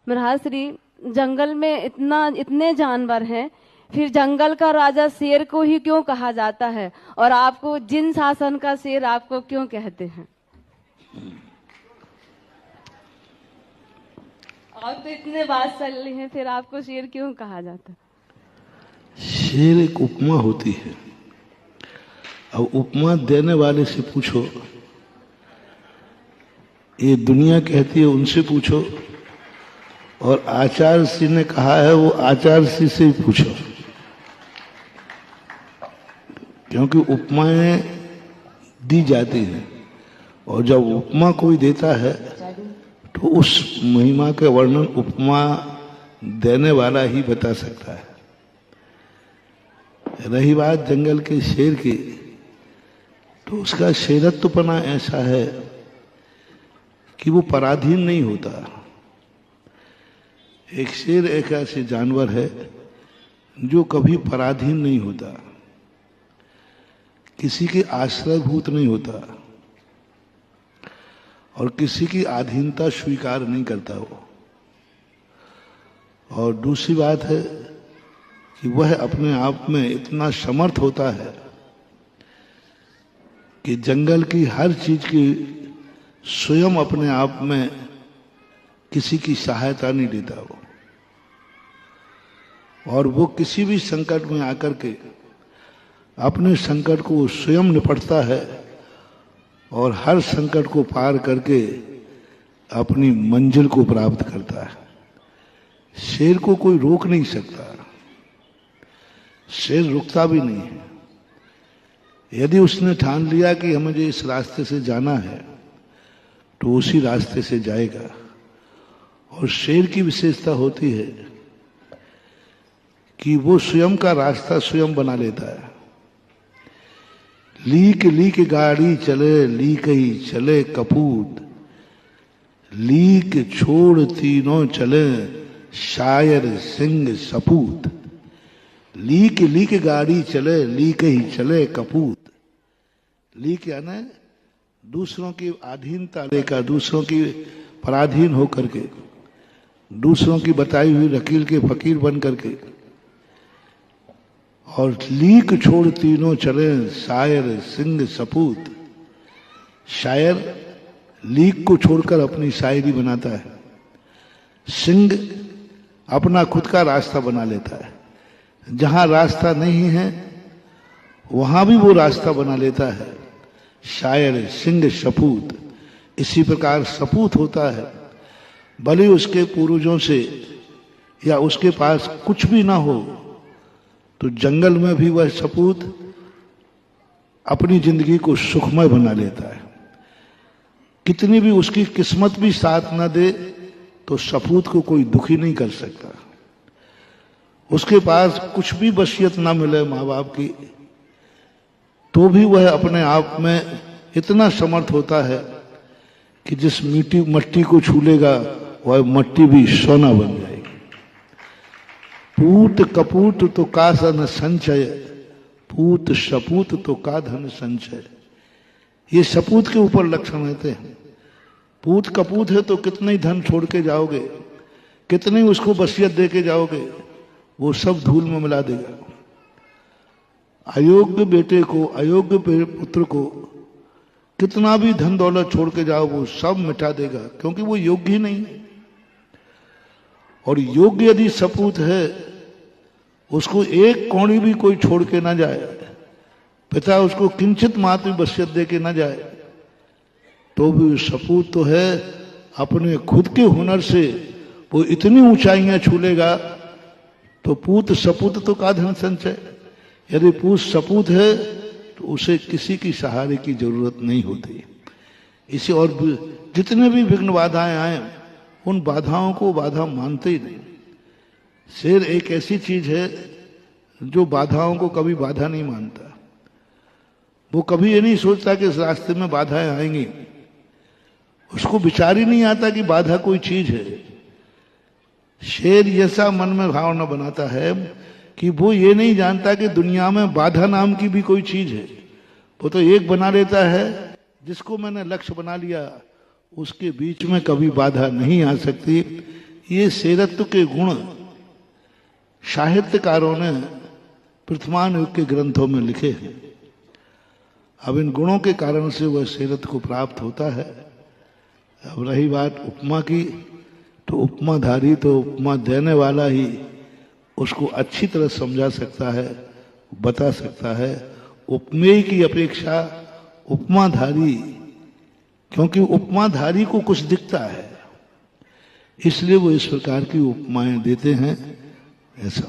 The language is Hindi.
महाश्री, जंगल में इतने जानवर हैं, फिर जंगल का राजा शेर को ही क्यों कहा जाता है, और आपको जिन शासन का शेर आपको क्यों कहते हैं? और तो इतने बात चल रही हैं, फिर आपको शेर क्यों कहा जाता है? शेर एक उपमा होती है। अब उपमा देने वाले से पूछो, ये दुनिया कहती है उनसे पूछो, और आचार्य श्री ने कहा है वो आचार्य श्री से ही पूछो, क्योंकि उपमाएं दी जाती हैं और जब उपमा कोई देता है तो उस महिमा के वर्णन उपमा देने वाला ही बता सकता है। रही बात जंगल के शेर की, तो उसका शेरत्वपना ऐसा है कि वो पराधीन नहीं होता। एक शेर एक ऐसे जानवर है जो कभी पराधीन नहीं होता, किसी के आश्रयभूत नहीं होता और किसी की अधीनता स्वीकार नहीं करता वो। और दूसरी बात है कि वह अपने आप में इतना समर्थ होता है कि जंगल की हर चीज की स्वयं अपने आप में किसी की सहायता नहीं लेता वो, और वो किसी भी संकट में आकर के अपने संकट को स्वयं निपटता है और हर संकट को पार करके अपनी मंजिल को प्राप्त करता है। शेर को कोई रोक नहीं सकता, शेर रुकता भी नहीं है। यदि उसने ठान लिया कि हमें जो इस रास्ते से जाना है तो उसी रास्ते से जाएगा। और शेर की विशेषता होती है कि वो स्वयं का रास्ता स्वयं बना लेता है। लीक लीक गाड़ी चले लीक ही चले कपूत, लीक छोड़ तीनों चले शायर सिंह सपूत। लीक लीक गाड़ी चले लीक ही चले कपूत। लीक यानी दूसरों की अधीनता लेकर, दूसरों की पराधीन होकर के, दूसरों की बताई हुई वकील के फकीर बन करके, और लीक छोड़ तीनों चले शायर सिंह सपूत। शायर लीक को छोड़कर अपनी शायरी बनाता है, सिंह अपना खुद का रास्ता बना लेता है। जहां रास्ता नहीं है वहां भी वो रास्ता बना लेता है। शायर सिंह सपूत। इसी प्रकार सपूत होता है, भले उसके पूर्वजों से या उसके पास कुछ भी ना हो तो जंगल में भी वह सपूत अपनी जिंदगी को सुखमय बना लेता है। कितनी भी उसकी किस्मत भी साथ न दे तो सपूत को कोई दुखी नहीं कर सकता। उसके पास कुछ भी वसीयत ना मिले माँ बाप की, तो भी वह अपने आप में इतना समर्थ होता है कि जिस मट्टी को छू लेगा वह मट्टी भी सोना बन जाएगी। पूत कपूत तो का धन संचय, पूत सपूत तो का धन संचय। ये सपूत के ऊपर लक्षण रहते हैं। पूत कपूत है तो कितने ही धन छोड़ के जाओगे, कितने ही उसको वसीयत दे के जाओगे, वो सब धूल में मिला देगा। अयोग्य बेटे को, अयोग्य पुत्र को कितना भी धन दौलत छोड़ के जाओ वो सब मिटा देगा, क्योंकि वो योग्य ही नहीं है। और योग्य यदि सपूत है, उसको एक कौड़ी भी कोई छोड़ के ना जाए, पिता उसको किंचित मात्र वसीयत दे के ना जाए, तो भी सपूत तो है। अपने खुद के हुनर से वो इतनी ऊंचाइयां छू लेगा। तो पूत सपूत तो का धन संचय। यदि पूत सपूत है तो उसे किसी की सहारे की जरूरत नहीं होती। इसे और जितने भी विघ्न बाधाएं आए, उन बाधाओं को बाधा मानते ही नहीं। शेर एक ऐसी चीज है जो बाधाओं को कभी बाधा नहीं मानता। वो कभी ये नहीं सोचता कि इस रास्ते में बाधाएं आएंगी, उसको विचार ही नहीं आता कि बाधा कोई चीज है। शेर ऐसा मन में भावना बनाता है कि वो ये नहीं जानता कि दुनिया में बाधा नाम की भी कोई चीज है। वो तो एक बना लेता है, जिसको मैंने लक्ष्य बना लिया उसके बीच में कभी बाधा नहीं आ सकती। ये सेरत्व के गुण साहित्यकारों ने प्रथमान युग के ग्रंथों में लिखे हैं। अब इन गुणों के कारण से वह सेरत को प्राप्त होता है। अब रही बात उपमा की, तो उपमाधारी तो उपमा देने वाला ही उसको अच्छी तरह समझा सकता है, बता सकता है। उपमेय की अपेक्षा उपमाधारी, क्योंकि उपमाधारी को कुछ दिखता है, इसलिए वो इस प्रकार की उपमाएं देते हैं। ऐसा